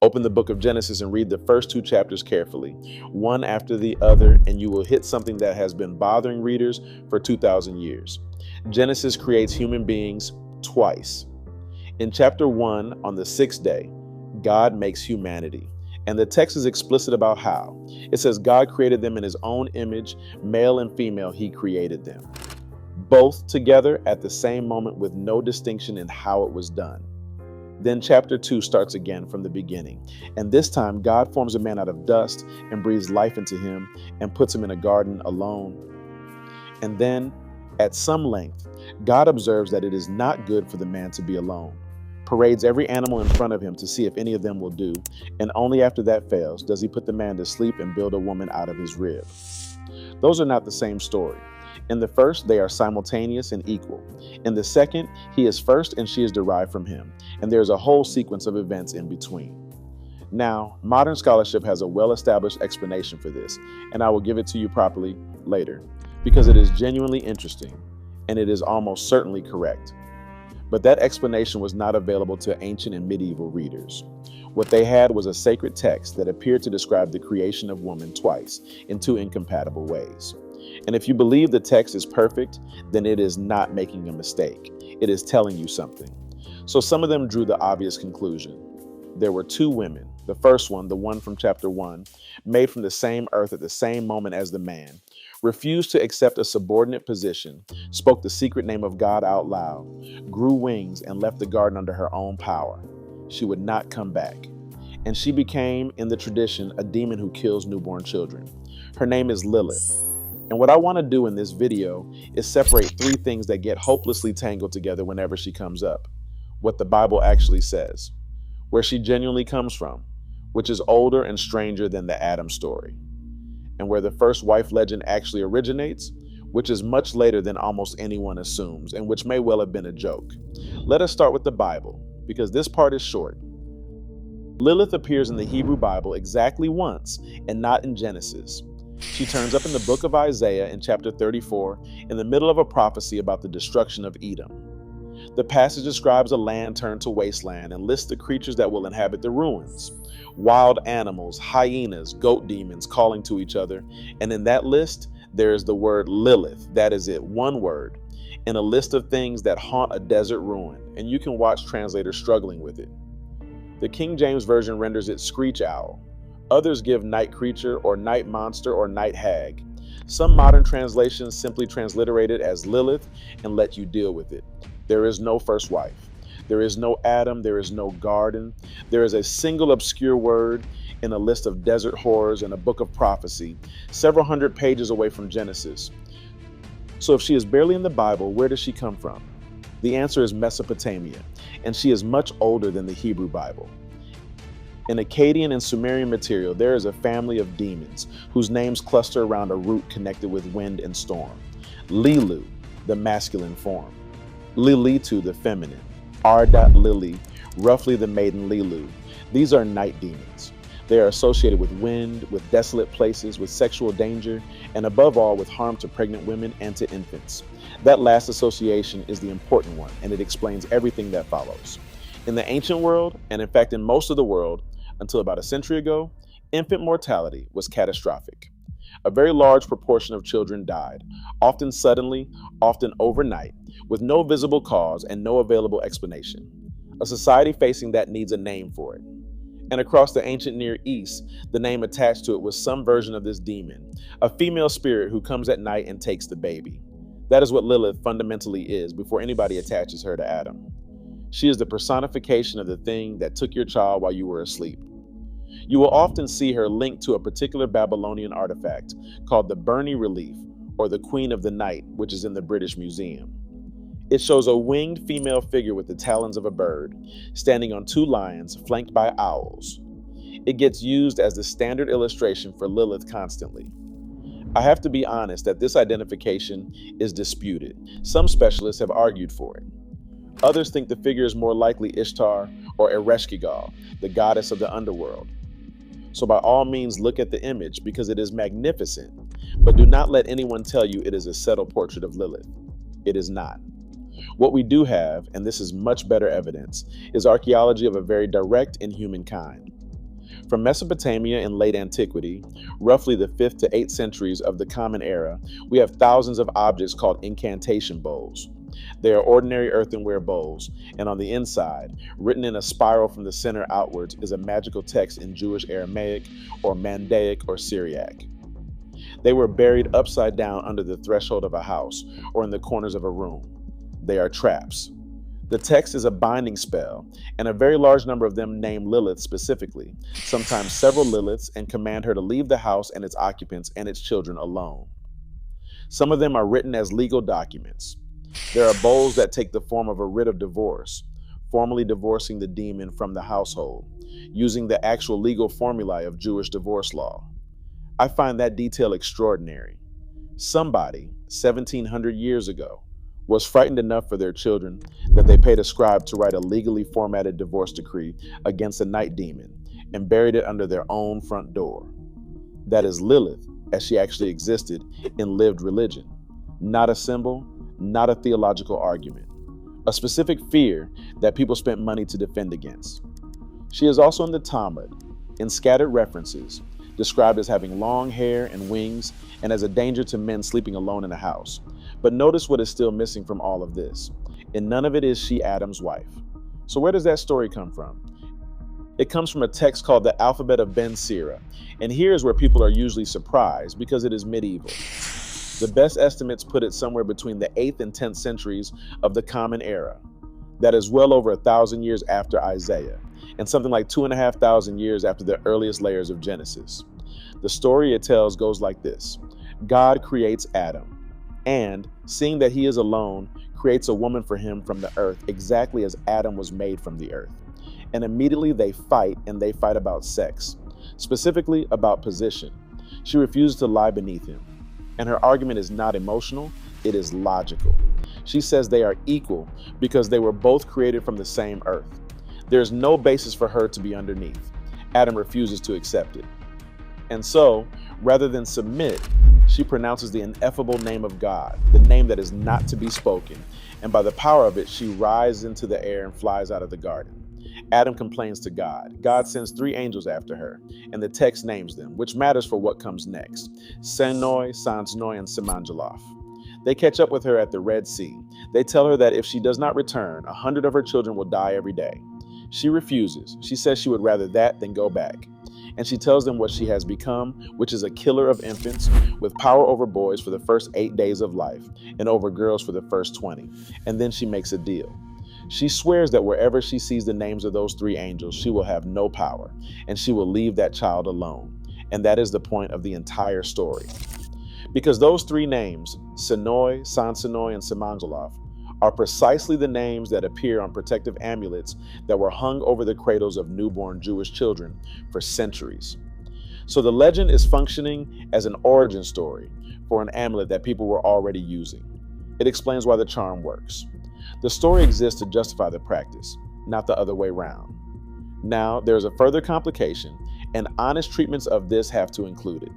Open the book of Genesis and read the first two chapters carefully, one after the other, and you will hit something that has been bothering readers for 2,000 years. Genesis creates human beings twice. In chapter 1, on the sixth day, God makes humanity. And the text is explicit about how. It says God created them in his own image, male and female, he created them. Both together at the same moment with no distinction in how it was done. Then chapter 2 starts again from the beginning. And this time God forms a man out of dust and breathes life into him and puts him in a garden alone. And then, at some length, God observes that it is not good for the man to be alone, parades every animal in front of him to see if any of them will do, and only after that fails does he put the man to sleep and build a woman out of his rib. Those are not the same story. In the first, they are simultaneous and equal. In the second, he is first and she is derived from him, and there is a whole sequence of events in between. Now, modern scholarship has a well-established explanation for this, and I will give it to you properly later, because it is genuinely interesting, and it is almost certainly correct. But that explanation was not available to ancient and medieval readers. What they had was a sacred text that appeared to describe the creation of woman twice in two incompatible ways. And if you believe the text is perfect, then it is not making a mistake. It is telling you something. So some of them drew the obvious conclusion. There were two women. The first one, the one from chapter 1, made from the same earth at the same moment as the man, refused to accept a subordinate position, spoke the secret name of God out loud, grew wings, and left the garden under her own power. She would not come back. And she became, in the tradition, a demon who kills newborn children. Her name is Lilith. And what I want to do in this video is separate three things that get hopelessly tangled together whenever she comes up. What the Bible actually says, where she genuinely comes from, which is older and stranger than the Adam story, and where the first wife legend actually originates, which is much later than almost anyone assumes, and which may well have been a joke. Let us start with the Bible, because this part is short. Lilith appears in the Hebrew Bible exactly once, and not in Genesis. She turns up in the book of Isaiah in chapter 34, in the middle of a prophecy about the destruction of Edom. The passage describes a land turned to wasteland and lists the creatures that will inhabit the ruins. Wild animals, hyenas, goat demons calling to each other. And in that list, there is the word Lilith. That is it, one word, in a list of things that haunt a desert ruin. And you can watch translators struggling with it. The King James Version renders it screech owl. Others give night creature or night monster or night hag. Some modern translations simply transliterate it as Lilith and let you deal with it. There is no first wife. There is no Adam. There is no garden. There is a single obscure word in a list of desert horrors and a book of prophecy, several hundred pages away from Genesis. So if she is barely in the Bible, where does she come from? The answer is Mesopotamia, and she is much older than the Hebrew Bible. In Akkadian and Sumerian material, there is a family of demons whose names cluster around a root connected with wind and storm. Lilu, the masculine form. Lilitu, the feminine. Lili, roughly the maiden Lilu. These are night demons. They are associated with wind, with desolate places, with sexual danger, and above all with harm to pregnant women and to infants. That last association is the important one, and it explains everything that follows. In the ancient world, and in fact in most of the world, until about a century ago, infant mortality was catastrophic. A very large proportion of children died, often suddenly, often overnight, with no visible cause and no available explanation. A society facing that needs a name for it. And across the ancient Near East, the name attached to it was some version of this demon, a female spirit who comes at night and takes the baby. That is what Lilith fundamentally is before anybody attaches her to Adam. She is the personification of the thing that took your child while you were asleep. You will often see her linked to a particular Babylonian artifact called the Burney Relief, or the Queen of the Night, which is in the British Museum. It shows a winged female figure with the talons of a bird, standing on two lions flanked by owls. It gets used as the standard illustration for Lilith constantly. I have to be honest that this identification is disputed. Some specialists have argued for it. Others think the figure is more likely Ishtar or Ereshkigal, the goddess of the underworld. So by all means look at the image because it is magnificent, but do not let anyone tell you it is a subtle portrait of Lilith. It is not. What we do have, and this is much better evidence, is archaeology of a very direct and human kind. From Mesopotamia in late antiquity, roughly the 5th to 8th centuries of the Common Era, we have thousands of objects called incantation bowls. They are ordinary earthenware bowls, and on the inside, written in a spiral from the center outwards, is a magical text in Jewish Aramaic or Mandaic or Syriac. They were buried upside down under the threshold of a house or in the corners of a room. They are traps. The text is a binding spell, and a very large number of them name Lilith specifically, sometimes several Liliths, and command her to leave the house and its occupants and its children alone. Some of them are written as legal documents. There are bowls that take the form of a writ of divorce, formally divorcing the demon from the household, using the actual legal formulae of Jewish divorce law. I find that detail extraordinary. Somebody, 1700 years ago, was frightened enough for their children that they paid a scribe to write a legally formatted divorce decree against a night demon and buried it under their own front door. That is Lilith, as she actually existed in lived religion. Not a symbol, not a theological argument. A specific fear that people spent money to defend against. She is also in the Talmud, in scattered references, described as having long hair and wings and as a danger to men sleeping alone in a house. But notice what is still missing from all of this. In none of it is she Adam's wife. So where does that story come from? It comes from a text called the Alphabet of Ben Sira. And here is where people are usually surprised because it is medieval. The best estimates put it somewhere between the 8th and 10th centuries of the Common Era. That is well over 1,000 years after Isaiah, and something like 2,500 years after the earliest layers of Genesis. The story it tells goes like this. God creates Adam, and, seeing that he is alone, creates a woman for him from the earth, exactly as Adam was made from the earth. And immediately they fight, and they fight about sex, specifically about position. She refuses to lie beneath him. And her argument is not emotional, it is logical. She says they are equal because they were both created from the same earth. There is no basis for her to be underneath. Adam refuses to accept it. And so, rather than submit, she pronounces the ineffable name of God, the name that is not to be spoken, and by the power of it, she rises into the air and flies out of the garden. Adam complains to God. God sends 3 angels after her, and the text names them, which matters for what comes next: Senoi, Sansnoi, and Simanjaloth. They catch up with her at the Red Sea. They tell her that if she does not return, 100 of her children will die every day. She refuses. She says she would rather that than go back. And she tells them what she has become, which is a killer of infants, with power over boys for the first 8 days of life, and over girls for the first 20. And then she makes a deal. She swears that wherever she sees the names of those 3 angels, she will have no power, and she will leave that child alone. And that is the point of the entire story. Because those 3 names, Senoi, Sansonoi, and Simanjaloth, are precisely the names that appear on protective amulets that were hung over the cradles of newborn Jewish children for centuries. So the legend is functioning as an origin story for an amulet that people were already using. It explains why the charm works. The story exists to justify the practice, not the other way around. Now, there's a further complication, and honest treatments of this have to include it.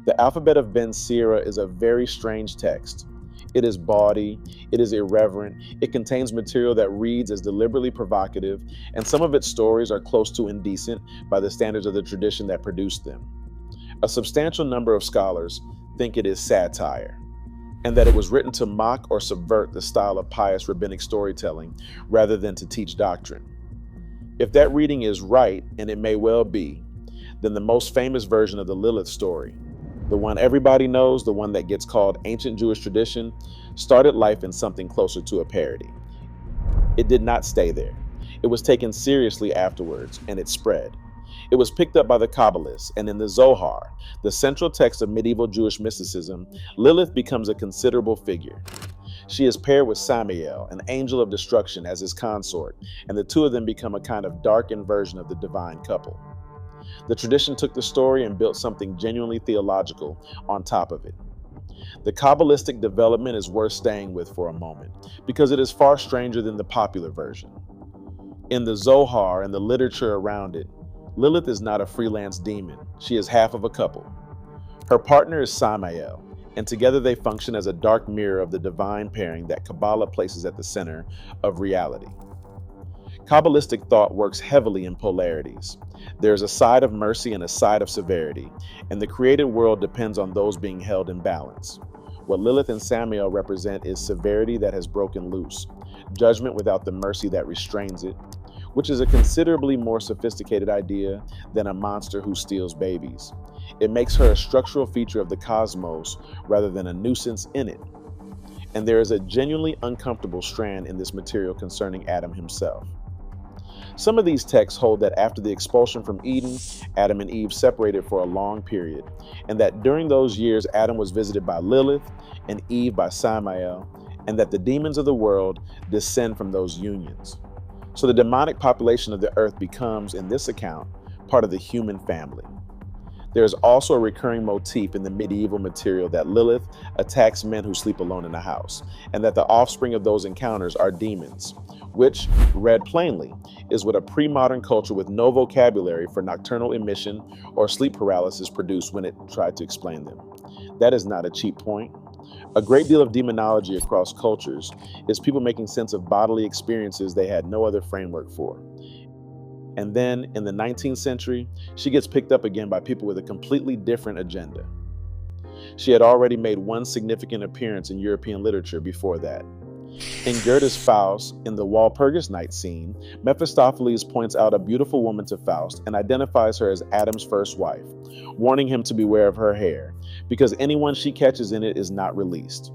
The Alphabet of Ben Sira is a very strange text. It is bawdy, it is irreverent, it contains material that reads as deliberately provocative, and some of its stories are close to indecent by the standards of the tradition that produced them. A substantial number of scholars think it is satire, and that it was written to mock or subvert the style of pious rabbinic storytelling rather than to teach doctrine. If that reading is right, and it may well be, then the most famous version of the Lilith story, the one everybody knows, the one that gets called ancient Jewish tradition, started life in something closer to a parody. It did not stay there. It was taken seriously afterwards, and it spread. It was picked up by the Kabbalists, and in the Zohar, the central text of medieval Jewish mysticism, Lilith becomes a considerable figure. She is paired with Samael, an angel of destruction, as his consort, and the two of them become a kind of dark inversion of the divine couple. The tradition took the story and built something genuinely theological on top of it. The Kabbalistic development is worth staying with for a moment, because it is far stranger than the popular version. In the Zohar and the literature around it, Lilith is not a freelance demon. She is half of a couple. Her partner is Samael, and together they function as a dark mirror of the divine pairing that Kabbalah places at the center of reality. Kabbalistic thought works heavily in polarities. There's a side of mercy and a side of severity, and the created world depends on those being held in balance. What Lilith and Samael represent is severity that has broken loose, judgment without the mercy that restrains it, which is a considerably more sophisticated idea than a monster who steals babies. It makes her a structural feature of the cosmos rather than a nuisance in it. And there is a genuinely uncomfortable strand in this material concerning Adam himself. Some of these texts hold that after the expulsion from Eden, Adam and Eve separated for a long period, and that during those years Adam was visited by Lilith and Eve by Samael, and that the demons of the world descend from those unions. So the demonic population of the earth becomes, in this account, part of the human family. There is also a recurring motif in the medieval material that Lilith attacks men who sleep alone in a house, and that the offspring of those encounters are demons, which, read plainly, is what a pre-modern culture with no vocabulary for nocturnal emission or sleep paralysis produced when it tried to explain them. That is not a cheap point. A great deal of demonology across cultures is people making sense of bodily experiences they had no other framework for. And then, in the 19th century, she gets picked up again by people with a completely different agenda. She had already made one significant appearance in European literature before that. In Goethe's Faust, in the Walpurgis Night scene, Mephistopheles points out a beautiful woman to Faust and identifies her as Adam's first wife, warning him to beware of her hair, because anyone she catches in it is not released.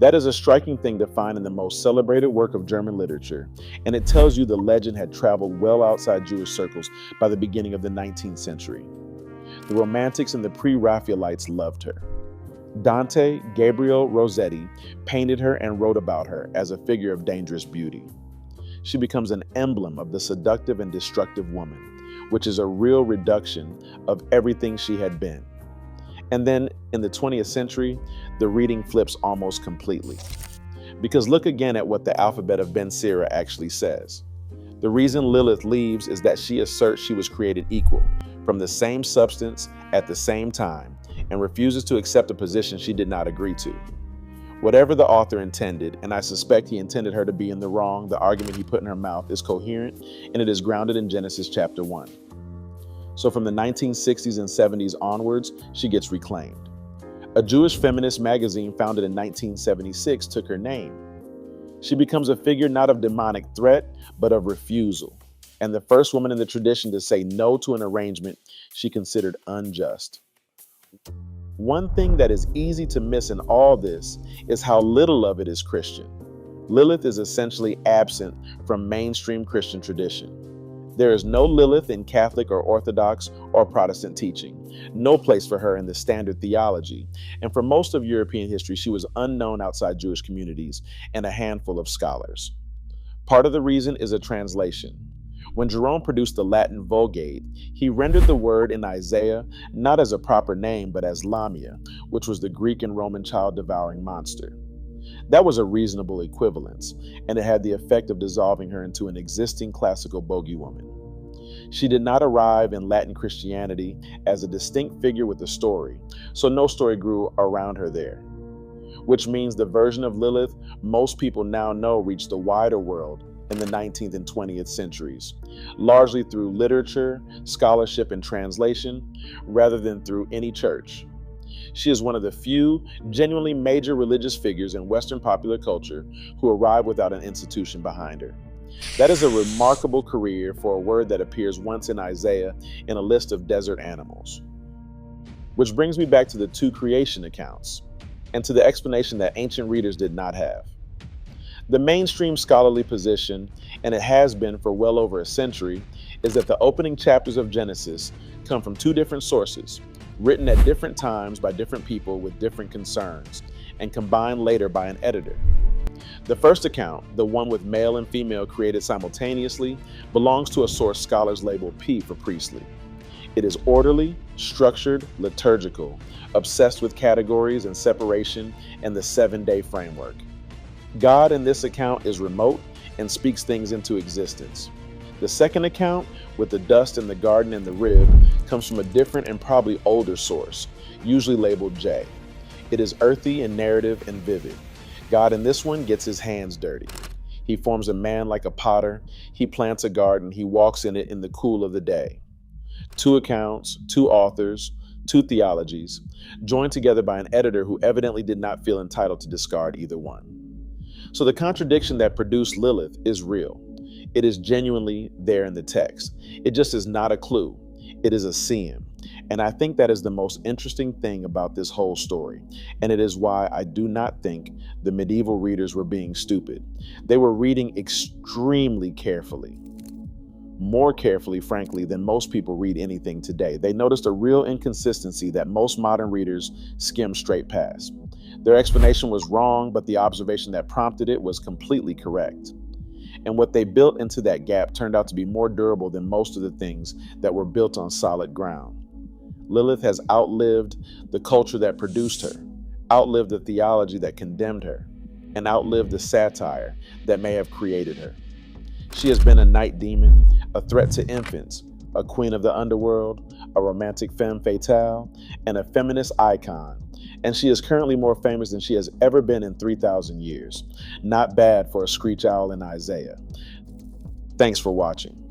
That is a striking thing to find in the most celebrated work of German literature, and it tells you the legend had traveled well outside Jewish circles by the beginning of the 19th century. The Romantics and the pre-Raphaelites loved her. Dante Gabriel Rossetti painted her and wrote about her as a figure of dangerous beauty. She becomes an emblem of the seductive and destructive woman, which is a real reduction of everything she had been. And then in the 20th century, the reading flips almost completely. Because look again at what the alphabet of Ben Sira actually says. The reason Lilith leaves is that she asserts she was created equal, from the same substance at the same time, and refuses to accept a position she did not agree to. Whatever the author intended, and I suspect he intended her to be in the wrong, the argument he put in her mouth is coherent, and it is grounded in Genesis chapter 1. So from the 1960s and 70s onwards, she gets reclaimed. A Jewish feminist magazine founded in 1976 took her name. She becomes a figure not of demonic threat, but of refusal, and the first woman in the tradition to say no to an arrangement she considered unjust. One thing that is easy to miss in all this is how little of it is Christian. Lilith is essentially absent from mainstream Christian tradition. There is no Lilith in Catholic or Orthodox or Protestant teaching, no place for her in the standard theology, and for most of European history, she was unknown outside Jewish communities and a handful of scholars. Part of the reason is a translation. When Jerome produced the Latin Vulgate, he rendered the word in Isaiah not as a proper name, but as Lamia, which was the Greek and Roman child-devouring monster. That was a reasonable equivalence, and it had the effect of dissolving her into an existing classical bogey woman. She did not arrive in Latin Christianity as a distinct figure with a story, so no story grew around her there. Which means the version of Lilith most people now know reached the wider world in the 19th and 20th centuries, largely through literature, scholarship, and translation, rather than through any church. She is one of the few genuinely major religious figures in Western popular culture who arrived without an institution behind her. That is a remarkable career for a word that appears once in Isaiah in a list of desert animals. Which brings me back to the two creation accounts, and to the explanation that ancient readers did not have. The mainstream scholarly position, and it has been for well over a century, is that the opening chapters of Genesis come from two different sources, written at different times by different people with different concerns, and combined later by an editor. The first account, the one with male and female created simultaneously, belongs to a source scholars label P for priestly. It is orderly, structured, liturgical, obsessed with categories and separation and the 7-day framework. God in this account is remote and speaks things into existence. The second account, with the dust in the garden and the rib, comes from a different and probably older source, usually labeled J. It is earthy and narrative and vivid. God in this one gets his hands dirty. He forms a man like a potter. He plants a garden. He walks in it in the cool of the day. 2 accounts, 2 authors, 2 theologies, joined together by an editor who evidently did not feel entitled to discard either one. So the contradiction that produced Lilith is real. It is genuinely there in the text. It just is not a clue. It is a seam. And I think that is the most interesting thing about this whole story. And it is why I do not think the medieval readers were being stupid. They were reading extremely carefully. More carefully, frankly, than most people read anything today. They noticed a real inconsistency that most modern readers skim straight past. Their explanation was wrong, but the observation that prompted it was completely correct. And what they built into that gap turned out to be more durable than most of the things that were built on solid ground. Lilith has outlived the culture that produced her, outlived the theology that condemned her, and outlived the satire that may have created her. She has been a night demon, a threat to infants, a queen of the underworld, a romantic femme fatale, and a feminist icon. And she is currently more famous than she has ever been in 3,000 years. Not bad for a screech owl in Isaiah. Thanks for watching.